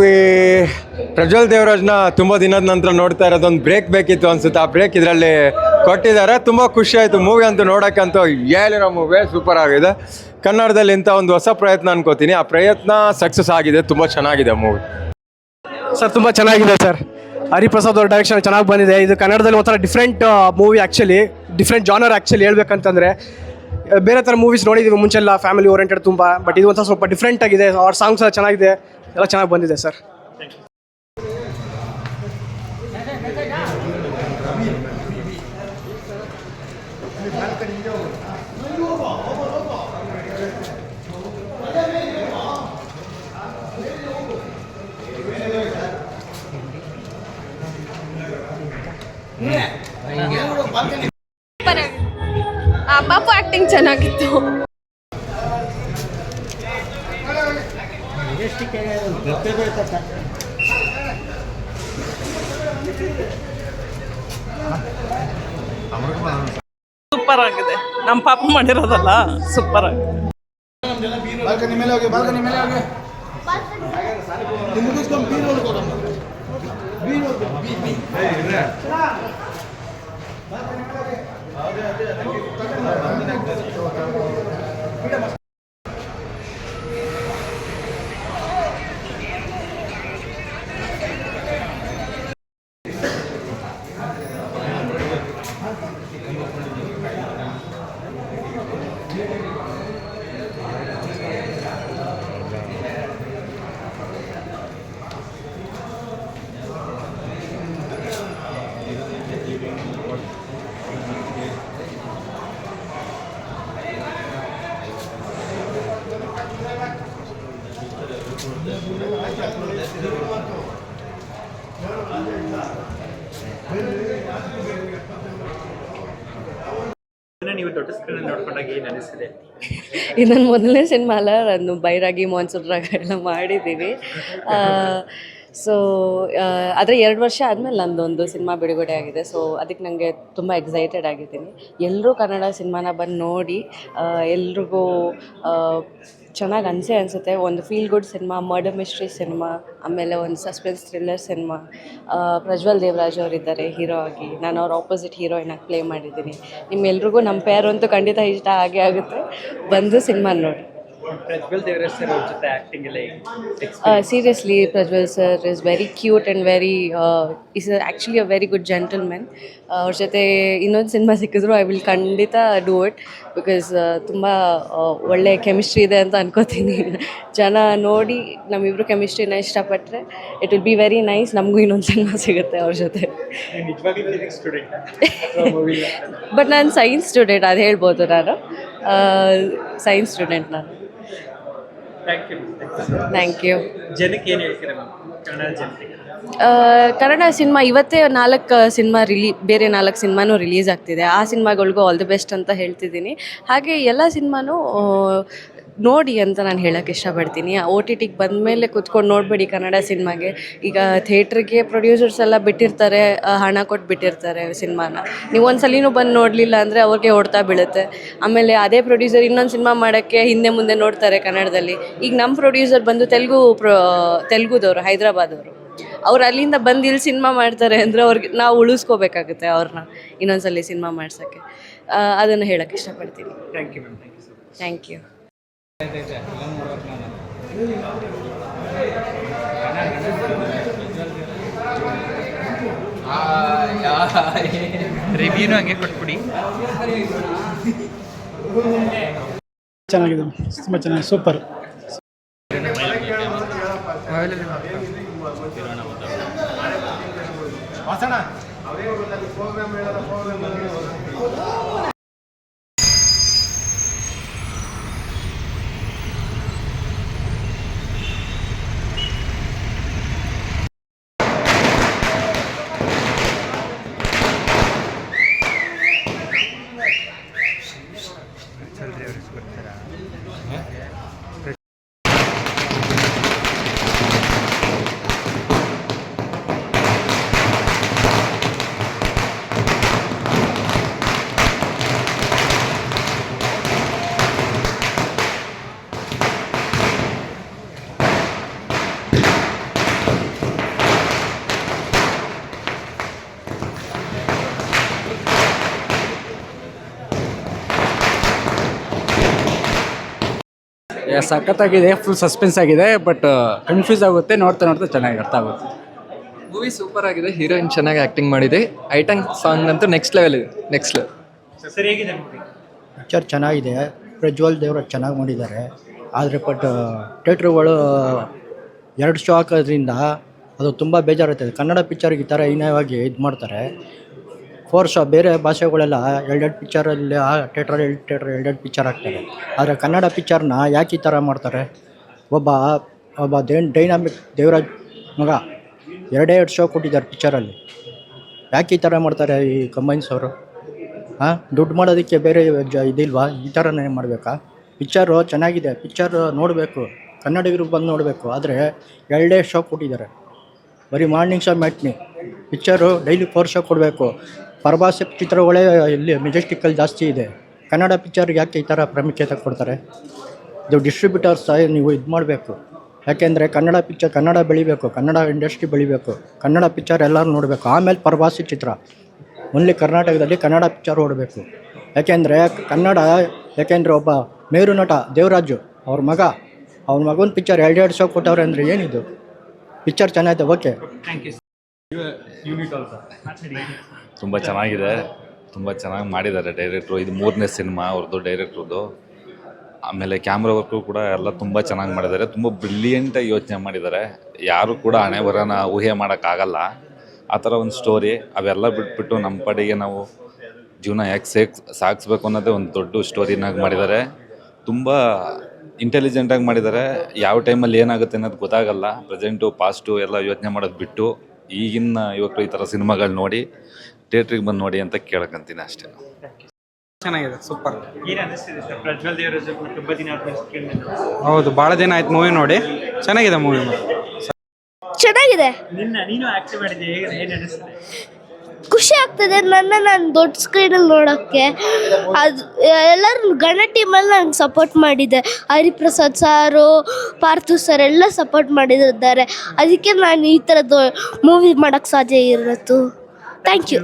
ಈ ಪ್ರಜ್ವಲ್ ದೇವರಾಜ್ನ ತುಂಬ ದಿನದ ನಂತರ ನೋಡ್ತಾ ಇರೋದೊಂದು ಬ್ರೇಕ್ ಬೇಕಿತ್ತು ಅನ್ಸುತ್ತೆ. ಆ ಬ್ರೇಕ್ ಇದರಲ್ಲಿ ಕೊಟ್ಟಿದ್ದಾರೆ. ತುಂಬ ಖುಷಿ ಆಯಿತು. ಮೂವಿ ಅಂತೂ ನೋಡೋಕ್ಕಂತೂ ಹೇಳಿರೋ ಮೂವಿ ಸೂಪರ್ ಆಗಿದೆ. ಕನ್ನಡದಲ್ಲಿ ಇಂಥ ಒಂದು ಹೊಸ ಪ್ರಯತ್ನ ಅನ್ಕೋತೀನಿ. ಆ ಪ್ರಯತ್ನ ಸಕ್ಸಸ್ ಆಗಿದೆ. ತುಂಬ ಚೆನ್ನಾಗಿದೆ ಮೂವಿ ಸರ್. ತುಂಬ ಚೆನ್ನಾಗಿದೆ ಸರ್. ಹರಿಪ್ರಸಾದ್ ಅವ್ರ ಡೈರೆಕ್ಷನ್ ಚೆನ್ನಾಗಿ ಬಂದಿದೆ. ಇದು ಕನ್ನಡದಲ್ಲಿ ಒಂಥರ different movie, actually different genre. Actually ಹೇಳ್ಬೇಕಂತಂದರೆ ಬೇರೆ ಥರ ಮೂವೀಸ್ ನೋಡಿದ್ದೀವಿ ಮುಂಚೆಲ್ಲ, ಫ್ಯಾಮಿಲಿ ಓರಿಯೆಂಟೆಡ್ ತುಂಬ. ಬಟ್ ಇದು ಒಂಥರ ಸ್ವಲ್ಪ ಡಿಫ್ರೆಂಟ್ ಆಗಿದೆ. ಅವ್ರ ಸಾಂಗ್ಸ್ ಎಲ್ಲ ಚೆನ್ನಾಗಿದೆ, ಎಲ್ಲ ಚೆನ್ನಾಗಿ ಬಂದಿದೆ ಸರ್. ಪಾಪು ಆಕ್ಟಿಂಗ್ ಚೆನ್ನಾಗಿತ್ತು. ಸೂಪರ್ ಆಗಿದೆ. ನಮ್ಮ ಪಾಪ ಮಾಡಿರೋದಲ್ಲ, ಸೂಪರ್ ಆಗಿದೆ. ಇದು ನನ್ನ ಮೊದಲನೇ ಸಿನಿಮಾ ಅಲ್ಲ. ನಾನು ಬೈರಾಗಿ ಮಾನ್ಸೂನ್ರಾಗ ಎಲ್ಲ ಮಾಡಿದ್ದೀವಿ. ಸೊ ಆದರೆ 2 ವರ್ಷ ಆದಮೇಲೆ ನಂದೊಂದು ಸಿನಿಮಾ ಬಿಡುಗಡೆ ಆಗಿದೆ. ಸೊ ಅದಕ್ಕೆ ನನಗೆ ತುಂಬ ಎಕ್ಸೈಟೆಡ್ ಆಗಿದ್ದೀನಿ. ಎಲ್ಲರೂ ಕನ್ನಡ ಸಿನಿಮಾನ ಬಂದು ನೋಡಿ ಎಲ್ರಿಗೂ ಚೆನ್ನಾಗಿ ಅನಿಸುತ್ತೆ. ಒಂದು feel good cinema, murder mystery cinema, ಆಮೇಲೆ ಒಂದು suspense thriller cinema. Prajwal Devaraj ಅವರಿದ್ದಾರೆ ಹೀರೋ ಆಗಿ. ನಾನು ಅವ್ರ ಆಪೋಸಿಟ್ ಹೀರೋಯಿನ್ ಆಗಿ ಪ್ಲೇ ಮಾಡಿದ್ದೀನಿ. ನಿಮ್ಮೆಲ್ರಿಗೂ ನಮ್ಮ ಪೇರು ಅಂತೂ ಖಂಡಿತ ಇಷ್ಟ ಆಗೇ ಆಗುತ್ತೆ. ಬಂದು ಸಿನಿಮಾ ನೋಡಿ. ಪ್ರಜ್ವಲ್ ದೇವರಾಜ್ ಸರ್ ಅವ್ರ ಜೊತೆ ಆ್ಯಕ್ಟಿಂಗ್ ಎಲ್ಲ seriously Prajwal sir is very cute and very is actually a very good gentlemen. ಅವ್ರ ಜೊತೆ ಇನ್ನೊಂದು ಸಿನಿಮಾ ಸಿಕ್ಕಿದ್ರು ಐ ವಿಲ್ ಖಂಡಿತ ಡೂ ಇಟ್. ಬಿಕಾಸ್ ತುಂಬ ಒಳ್ಳೆ ಕೆಮಿಸ್ಟ್ರಿ ಇದೆ ಅಂತ ಅನ್ಕೋತೀನಿ. ಜನ ನೋಡಿ ನಮ್ಮಿಬ್ಬರು ಕೆಮಿಸ್ಟ್ರಿನ ಇಷ್ಟಪಟ್ಟರೆ it will be very nice. ನಮಗೂ ಇನ್ನೊಂದು ಸಿನಿಮಾ ಸಿಗುತ್ತೆ ಅವ್ರ ಜೊತೆ. ಬಟ್ ನಾನು ಸೈನ್ಸ್ ಸ್ಟೂಡೆಂಟ್, ಅದು ಹೇಳ್ಬೋದು. ನಾನು ಸೈನ್ಸ್ ಸ್ಟೂಡೆಂಟ್ ನಾನು. Thank you. ಜನಕ್ಕೆ ಏನು ಹೇಳ್ತೀರಾ ಕನ್ನಡ ಜನತೆಗೆ? ಕನ್ನಡ ಸಿನಿಮಾ ಇವತ್ತೇ 4 ಸಿನಿಮಾ ಬೇರೆ 4 ಸಿನಿಮಾನೂ ರಿಲೀಸ್ ಆಗ್ತಿದೆ. ಆ ಸಿನಿಮಾಗಳಿಗೂ ಆಲ್ ದಿ ಬೆಸ್ಟ್ ಅಂತ ಹೇಳ್ತಿದ್ದೀನಿ. ಹಾಗೆ ಎಲ್ಲ ಸಿನಿಮಾನೂ ನೋಡಿ ಅಂತ ನಾನು ಹೇಳೋಕ್ಕೆ ಇಷ್ಟಪಡ್ತೀನಿ. OTTಗೆ ಬಂದಮೇಲೆ ಕೂತ್ಕೊಂಡು ನೋಡಬೇಡಿ ಕನ್ನಡ ಸಿನಿಮಾಗೆ. ಈಗ ಥಿಯೇಟ್ರಿಗೆ ಪ್ರೊಡ್ಯೂಸರ್ಸ್ ಎಲ್ಲ ಬಿಟ್ಟಿರ್ತಾರೆ, ಹಣ ಕೊಟ್ಟು ಬಿಟ್ಟಿರ್ತಾರೆ ಸಿನಿಮಾನ. ನೀವು ಒಂದು ಸಲಿನೂ ಬಂದು ನೋಡಲಿಲ್ಲ ಅಂದರೆ ಅವ್ರಿಗೆ ಹೊಡ್ತಾ ಬೀಳುತ್ತೆ. ಆಮೇಲೆ ಅದೇ ಪ್ರೊಡ್ಯೂಸರ್ ಇನ್ನೊಂದು ಸಿನಿಮಾ ಮಾಡೋಕ್ಕೆ ಹಿಂದೆ ಮುಂದೆ ನೋಡ್ತಾರೆ ಕನ್ನಡದಲ್ಲಿ. ಈಗ ನಮ್ಮ ಪ್ರೊಡ್ಯೂಸರ್ ಬಂದು ತೆಲುಗುದವರು, ಹೈದ್ರಾಬಾದವರು. ಅವ್ರು ಅಲ್ಲಿಂದ ಬಂದು ಇಲ್ಲಿ ಸಿನಿಮಾ ಮಾಡ್ತಾರೆ ಅಂದರೆ ಅವ್ರಿಗೆ ನಾವು ಉಳಿಸ್ಕೋಬೇಕಾಗುತ್ತೆ ಅವ್ರನ್ನ ಇನ್ನೊಂದ್ಸಲಿ ಸಿನಿಮಾ ಮಾಡ್ಸೋಕ್ಕೆ. ಅದನ್ನು ಹೇಳೋಕ್ಕೆ ಇಷ್ಟಪಡ್ತೀನಿ. Thank you ma'am. Thank you. ರಿವ್ಯೂನು ಹಂಗೆ ಕೊಟ್ಬಿಡಿ. ಚೆನ್ನಾಗಿದೆ, ತುಂಬ ಚೆನ್ನಾಗಿದೆ, ಸೂಪರ್. ಸಖತ್ತಾಗಿದೆ, ಫುಲ್ ಸಸ್ಪೆನ್ಸ್ ಆಗಿದೆ, ಬಟ್ ಕನ್ಫ್ಯೂಸ್ ಆಗುತ್ತೆ. ನೋಡ್ತಾ ನೋಡ್ತಾ ಚೆನ್ನಾಗಿ ಅರ್ಥ ಆಗುತ್ತೆ. ಮೂವಿ ಸೂಪರ್ ಆಗಿದೆ, ಹೀರೋಯಿನ್ ಚೆನ್ನಾಗಿ ಆ್ಯಕ್ಟಿಂಗ್ ಮಾಡಿದೆ. ಐಟಮ್ ಸಾಂಗ್ ಅಂತೂ ನೆಕ್ಸ್ಟ್ ಲೆವೆಲ್ ಇದೆ, ನೆಕ್ಸ್ಟ್ ಲೆವೆಲ್. ಸರ್ ಹೇಗಿದೆ ಮೂವಿ? ಪಿಕ್ಚರ್ ಚೆನ್ನಾಗಿದೆ, ಪ್ರಜ್ವಲ್ ದೇವರಾಜ್ ಚೆನ್ನಾಗಿ ಮಾಡಿದ್ದಾರೆ. ಆದರೆ ಬಟ್ ಥಿಯೇಟ್ರುಗಳು 2 ಶೋ ಹಾಕೋದ್ರಿಂದ ಅದು ತುಂಬ ಬೇಜಾರಾಗ್ತದೆ. ಕನ್ನಡ ಪಿಕ್ಚರ್ಗೆ ಈ ಥರ ಹೀನವಾಗಿ ಇದು ಮಾಡ್ತಾರೆ. 4 ಶೋ ಬೇರೆ ಭಾಷೆಗಳೆಲ್ಲ 2 ಪಿಕ್ಚರಲ್ಲಿ ಥಿಯೇಟ್ರಲ್ಲಿ ಎರಡು ಪಿಕ್ಚರ್ ಹಾಕ್ತಾರೆ. ಆದರೆ ಕನ್ನಡ ಪಿಕ್ಚರ್ನ ಯಾಕೆ ಈ ಥರ ಮಾಡ್ತಾರೆ? ಒಬ್ಬ ಡೈನಾಮಿಕ್ ದೇವರಾಜ್ ಮಗ 2 ಶೋ ಕೊಟ್ಟಿದ್ದಾರೆ ಪಿಕ್ಚರಲ್ಲಿ. ಯಾಕೆ ಈ ಥರ ಮಾಡ್ತಾರೆ ಈ ಕಂಬೈನ್ಸ್ ಅವರು? ದುಡ್ಡು ಮಾಡೋದಕ್ಕೆ ಬೇರೆ ಇದಿಲ್ವಾ? ಈ ಥರನೇ ಮಾಡಬೇಕಾ? ಪಿಕ್ಚರು ಚೆನ್ನಾಗಿದೆ, ಪಿಕ್ಚರ್ ನೋಡಬೇಕು, ಕನ್ನಡಿಗರು ಬಂದು ನೋಡಬೇಕು. ಆದರೆ 2 ಶೋ ಕೊಟ್ಟಿದ್ದಾರೆ, ಬರೀ morning show matinee. Picture daily 4 show ಕೊಡಬೇಕು. ಪರಭಾಷೆ ಚಿತ್ರಗಳೇ ಇಲ್ಲಿ ಮೆಜೆಸ್ಟಿಕ್ಕಲ್ಲಿ ಜಾಸ್ತಿ ಇದೆ. ಕನ್ನಡ ಪಿಕ್ಚರ್ಗೆ ಯಾಕೆ ಈ ಥರ ಪ್ರಾಮುಖ್ಯತೆ ಕೊಡ್ತಾರೆ? ಇದು ಡಿಸ್ಟ್ರಿಬ್ಯೂಟರ್ಸ್ ನೀವು ಇದು ಮಾಡಬೇಕು. ಯಾಕೆಂದರೆ ಕನ್ನಡ ಬೆಳಿಬೇಕು, ಕನ್ನಡ ಇಂಡಸ್ಟ್ರಿ ಬೆಳಿಬೇಕು, ಕನ್ನಡ ಪಿಕ್ಚರ್ ಎಲ್ಲರೂ ನೋಡಬೇಕು. ಆಮೇಲೆ ಪರಭಾಷೆ ಚಿತ್ರ ಓನ್ಲಿ ಕರ್ನಾಟಕದಲ್ಲಿ ಕನ್ನಡ ಪಿಕ್ಚರ್ ಓಡಬೇಕು. ಯಾಕೆಂದರೆ ಒಬ್ಬ ಮೇರು ನಟ ದೇವರಾಜು ಅವ್ರ ಮಗನ ಪಿಕ್ಚರ್ 2 ಶೋ ಕೊಟ್ಟವ್ರೆ ಅಂದರೆ ಏನಿದು? ಪಿಕ್ಚರ್ ಚೆನ್ನಾಗಿದೆ, ಓಕೆ. ತುಂಬ ಚೆನ್ನಾಗಿದೆ, ತುಂಬ ಚೆನ್ನಾಗಿ ಮಾಡಿದ್ದಾರೆ ಡೈರೆಕ್ಟ್ರು. ಇದು 3ನೇ ಸಿನಿಮಾ ಅವ್ರದ್ದು ಡೈರೆಕ್ಟ್ರದ್ದು. ಆಮೇಲೆ ಕ್ಯಾಮ್ರಾ ವರ್ಕು ಕೂಡ ಎಲ್ಲ ತುಂಬ ಚೆನ್ನಾಗಿ ಮಾಡಿದ್ದಾರೆ. ತುಂಬ ಬ್ರಿಲಿಯಂಟಾಗಿ ಯೋಚನೆ ಮಾಡಿದ್ದಾರೆ. ಯಾರು ಕೂಡ ಹಣೆ ಬರೋಣ ಊಹೆ ಮಾಡೋಕ್ಕಾಗಲ್ಲ. ಆ ಥರ ಒಂದು ಸ್ಟೋರಿ, ಅವೆಲ್ಲ ಬಿಟ್ಬಿಟ್ಟು ನಮ್ಮ ಪಾಡಿಗೆ ನಾವು ಜೀವನ ಯಾಕೆ ಸಾಗಿಸ್ಬೇಕು ಅನ್ನೋದೇ ಒಂದು ದೊಡ್ಡ ಸ್ಟೋರಿನಾಗಿ ಮಾಡಿದ್ದಾರೆ. ತುಂಬ ಇಂಟೆಲಿಜೆಂಟಾಗಿ ಮಾಡಿದ್ದಾರೆ. ಯಾವ ಟೈಮಲ್ಲಿ ಏನಾಗುತ್ತೆ ಅನ್ನೋದು ಗೊತ್ತಾಗಲ್ಲ. ಪ್ರೆಸೆಂಟು ಪಾಸ್ಟು ಎಲ್ಲ ಯೋಚನೆ ಮಾಡೋದು ಬಿಟ್ಟು ಈಗಿನ ಯುವಕರು ಈ ಥರ ಸಿನಿಮಾಗಳು ನೋಡಿ ಥಿಯೇಟ್ರಿಗೆ ಬಂದು ನೋಡಿ ಅಂತ ಕೇಳಕ್ಕಂತೀನಿ ಅಷ್ಟೇ. ಚೆನ್ನಾಗಿದೆ, ಸೂಪರ್. ಏನು ಅನ್ನಿಸ್ತಿದೆ ಸರ್ ಪ್ರಜ್ವಲ್ ದೇವರಾಜ್ ತುಂಬ ದಿನ ಆದ್ಮೇಲೆ ಕೇಳಿ? ಹೌದು, ಭಾಳ ದಿನ ಆಯ್ತು ಮೂವಿ ನೋಡಿ. ಚೆನ್ನಾಗಿದೆ ಮೂವಿ. ಚೆನ್ನಾಗಿದೆ. ನೀನು ಆಕ್ಟಿವ್ ಮಾಡಿದ್ದೆ, ಏನು ಅನ್ನಿಸ್ತಿದೆ? ಖುಷಿ ಆಗ್ತದೆ ನಾನು ದೊಡ್ಡ ಸ್ಕ್ರೀನಲ್ಲಿ ನೋಡೋಕ್ಕೆ. ಅದು ಎಲ್ಲರೂ ಗಣ ಟೀಮಲ್ಲಿ ನಂಗೆ ಸಪೋರ್ಟ್ ಮಾಡಿದೆ. ಹರಿಪ್ರಸಾದ್ ಸಾರು, ಪಾರ್ಥು ಸರ್ ಎಲ್ಲ ಸಪೋರ್ಟ್ ಮಾಡಿದ್ದಾರೆ. ಅದಕ್ಕೆ ನಾನು ಈ ಥರದ್ದು ಮೂವಿ ಮಾಡೋಕ್ಕೆ ಸಾಧ್ಯ ಇರೋದು. Thank you.